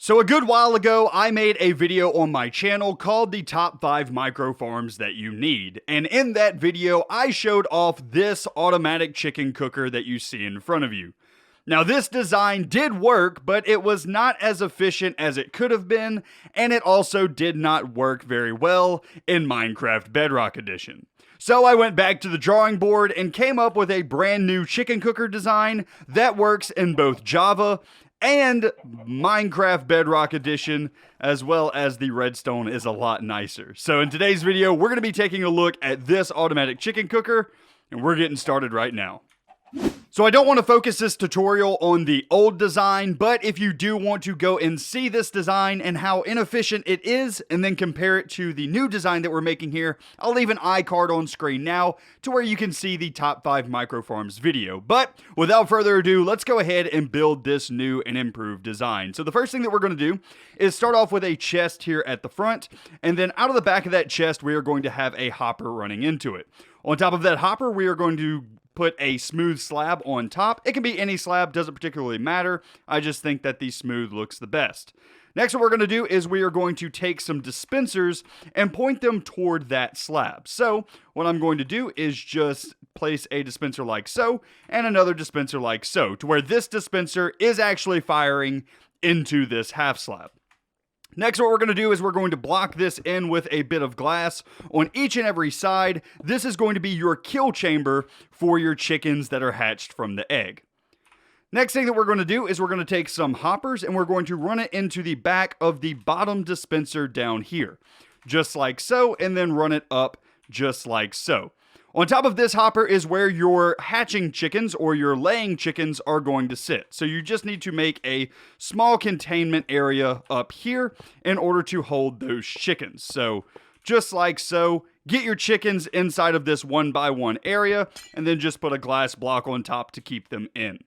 So a good while ago, I made a video on my channel called the top 5 micro farms that you need. And in that video, I showed off this automatic chicken cooker that you see in front of you. Now this design did work, but it was not as efficient as it could have been, and it also did not work very well in Minecraft Bedrock Edition. So I went back to the drawing board and came up with a brand new chicken cooker design that works in both Java and Minecraft Bedrock Edition, as well as the redstone is a lot nicer. So in today's video, we're going to be taking a look at this automatic chicken cooker, and we're getting started right now. So I don't want to focus this tutorial on the old design, but if you do want to go and see this design and how inefficient it is, and then compare it to the new design that we're making here, I'll leave an iCard on screen now to where you can see the top 5 micro farms video. But without further ado, let's go ahead and build this new and improved design. So the first thing that we're going to do is start off with a chest here at the front, and then out of the back of that chest, we are going to have a hopper running into it. On top of that hopper, we are going to put a smooth slab on top. It can be any slab, doesn't particularly matter. I just think that the smooth looks the best. Next, what we're going to do is we are going to take some dispensers and point them toward that slab. So what I'm going to do is just place a dispenser like so and another dispenser like so, to where this dispenser is actually firing into this half slab. Next, what we're going to do is we're going to block this in with a bit of glass on each and every side. This is going to be your kill chamber for your chickens that are hatched from the egg. Next thing that we're going to do is we're going to take some hoppers and we're going to run it into the back of the bottom dispenser down here, just like so, and then run it up just like so. On top of this hopper is where your hatching chickens or your laying chickens are going to sit. So you just need to make a small containment area up here in order to hold those chickens. So just like so, get your chickens inside of this 1x1 area and then just put a glass block on top to keep them in.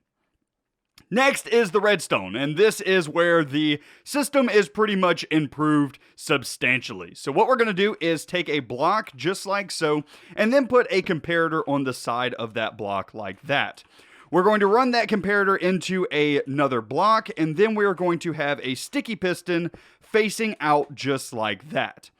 Next is the redstone, and this is where the system is pretty much improved substantially. So what we're going to do is take a block just like so, and then put a comparator on the side of that block like that. We're going to run that comparator into another block, and then we're going to have a sticky piston facing out just like that.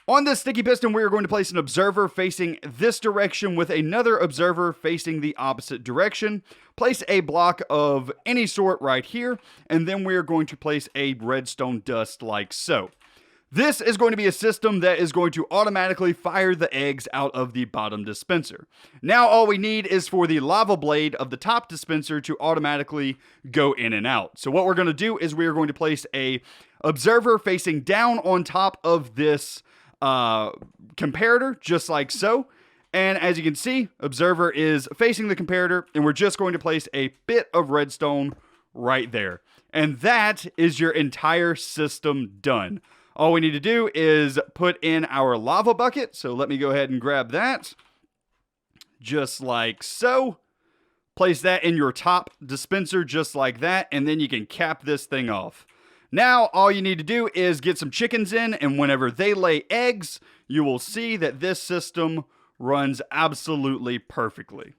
On this sticky piston, we are going to place an observer facing this direction with another observer facing the opposite direction. Place a block of any sort right here, and then we are going to place a redstone dust like so. This is going to be a system that is going to automatically fire the eggs out of the bottom dispenser. Now all we need is for the lava blade of the top dispenser to automatically go in and out. So what we're going to do is we are going to place a observer facing down on top of this comparator, just like so. And as you can see, observer is facing the comparator, and we're just going to place a bit of redstone right there. And that is your entire system done. All we need to do is put in our lava bucket. So let me go ahead and grab that. Just like so. Place that in your top dispenser just like that, and then you can cap this thing off. Now, all you need to do is get some chickens in, and whenever they lay eggs, you will see that this system runs absolutely perfectly.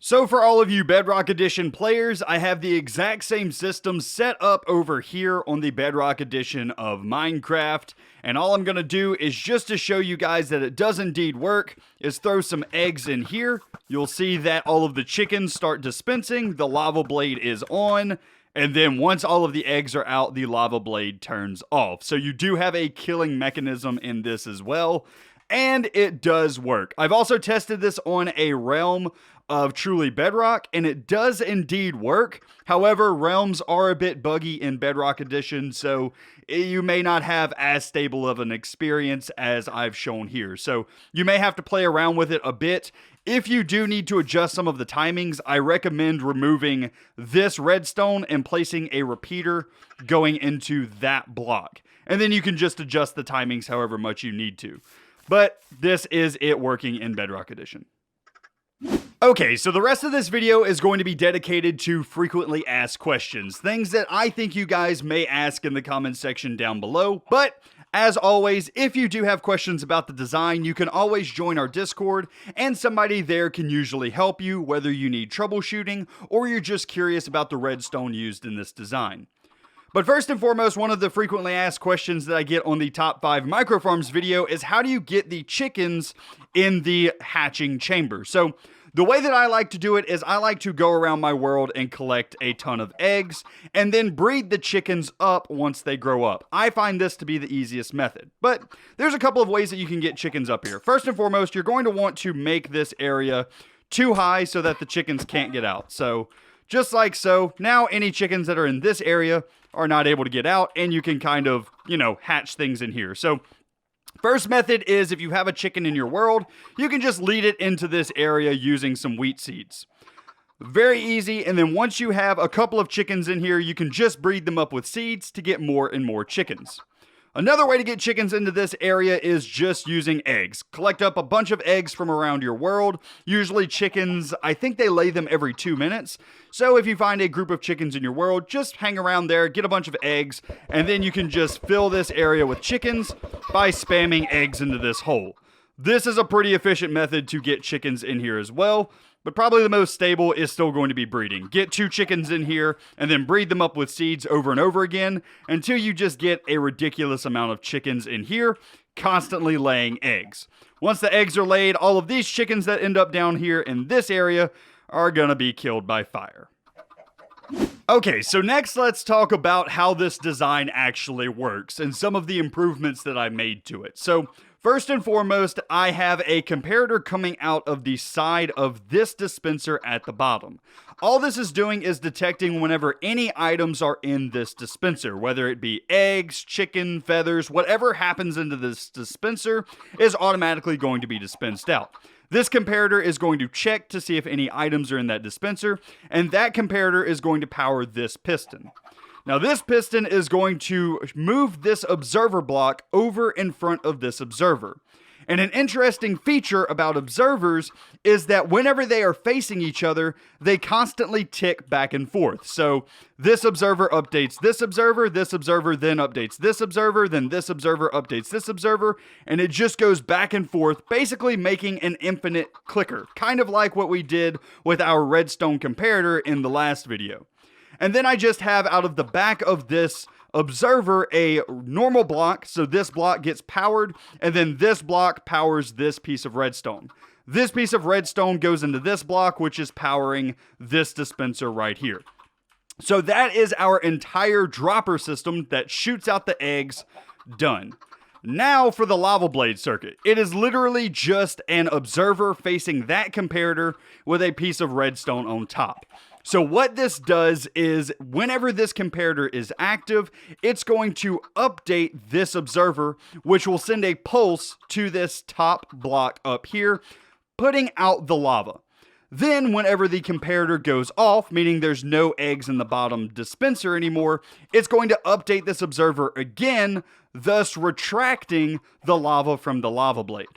So for all of you Bedrock Edition players, I have the exact same system set up over here on the Bedrock Edition of Minecraft. And all I'm going to do is just to show you guys that it does indeed work, is throw some eggs in here. You'll see that all of the chickens start dispensing, the lava blade is on, and then once all of the eggs are out, the lava blade turns off. So you do have a killing mechanism in this as well, and it does work. I've also tested this on a realm of truly Bedrock, and it does indeed work. However, realms are a bit buggy in Bedrock Edition, so you may not have as stable of an experience as I've shown here. So you may have to play around with it a bit. If you do need to adjust some of the timings, I recommend removing this redstone and placing a repeater going into that block. And then you can just adjust the timings however much you need to. But this is it working in Bedrock Edition. Okay, so the rest of this video is going to be dedicated to frequently asked questions, things that I think you guys may ask in the comments section down below, but As always, if you do have questions about the design, you can always join our Discord, and somebody there can usually help you, whether you need troubleshooting or you're just curious about the redstone used in this design. But first and foremost, one of the frequently asked questions that I get on the top 5 microfarms video is how do you get the chickens in the hatching chamber? So the way that I like to do it is I like to go around my world and collect a ton of eggs and then breed the chickens up once they grow up. I find this to be the easiest method, but there's a couple of ways that you can get chickens up here. First and foremost, you're going to want to make this area too high so that the chickens can't get out. So just like so, now any chickens that are in this area are not able to get out, and you can kind of, hatch things in here. So first method is if you have a chicken in your world, you can just lead it into this area using some wheat seeds. Very easy, and then once you have a couple of chickens in here, you can just breed them up with seeds to get more and more chickens. Another way to get chickens into this area is just using eggs. Collect up a bunch of eggs from around your world. Usually chickens, I think they lay them every 2 minutes. So if you find a group of chickens in your world, just hang around there, get a bunch of eggs, and then you can just fill this area with chickens by spamming eggs into this hole. This is a pretty efficient method to get chickens in here as well, but probably the most stable is still going to be breeding. Get 2 chickens in here and then breed them up with seeds over and over again until you just get a ridiculous amount of chickens in here constantly laying eggs. Once the eggs are laid, all of these chickens that end up down here in this area are gonna be killed by fire. Okay, so next let's talk about how this design actually works and some of the improvements that I made to it. So first and foremost, I have a comparator coming out of the side of this dispenser at the bottom. All this is doing is detecting whenever any items are in this dispenser, whether it be eggs, chicken, feathers, whatever happens into this dispenser is automatically going to be dispensed out. This comparator is going to check to see if any items are in that dispenser, and that comparator is going to power this piston. Now this piston is going to move this observer block over in front of this observer. And an interesting feature about observers is that whenever they are facing each other, they constantly tick back and forth. So this observer updates this observer then updates this observer, then this observer updates this observer, and it just goes back and forth, basically making an infinite clicker, kind of like what we did with our redstone comparator in the last video. And then I just have out of the back of this observer a normal block, so this block gets powered, and then this block powers this piece of redstone. This piece of redstone goes into this block, which is powering this dispenser right here. So that is our entire dropper system that shoots out the eggs, done. Now for the lava blade circuit. It is literally just an observer facing that comparator with a piece of redstone on top. So what this does is whenever this comparator is active, it's going to update this observer, which will send a pulse to this top block up here, putting out the lava. Then whenever the comparator goes off, meaning there's no eggs in the bottom dispenser anymore, it's going to update this observer again, thus retracting the lava from the lava blade.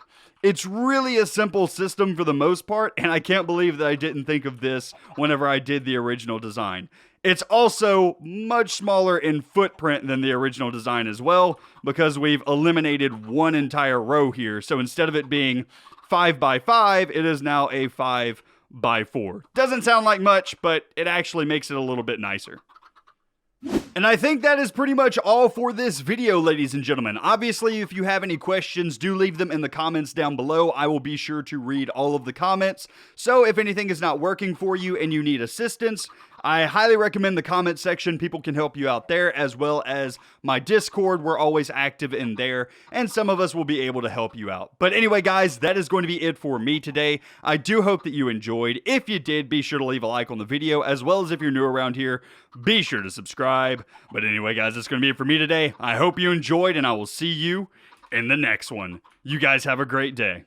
It's really a simple system for the most part, and I can't believe that I didn't think of this whenever I did the original design. It's also much smaller in footprint than the original design as well, because we've eliminated one entire row here. So instead of it being 5 by 5, it is now a 5 by 4. Doesn't sound like much, but it actually makes it a little bit nicer. And I think that is pretty much all for this video, ladies and gentlemen. Obviously, if you have any questions, do leave them in the comments down below. I will be sure to read all of the comments. So if anything is not working for you and you need assistance, I highly recommend the comment section. People can help you out there, as well as my Discord. We're always active in there, and some of us will be able to help you out. But anyway, guys, that is going to be it for me today. I do hope that you enjoyed. If you did, be sure to leave a like on the video, as well as if you're new around here, be sure to subscribe. But anyway, guys, that's going to be it for me today. I hope you enjoyed, and I will see you in the next one. You guys have a great day.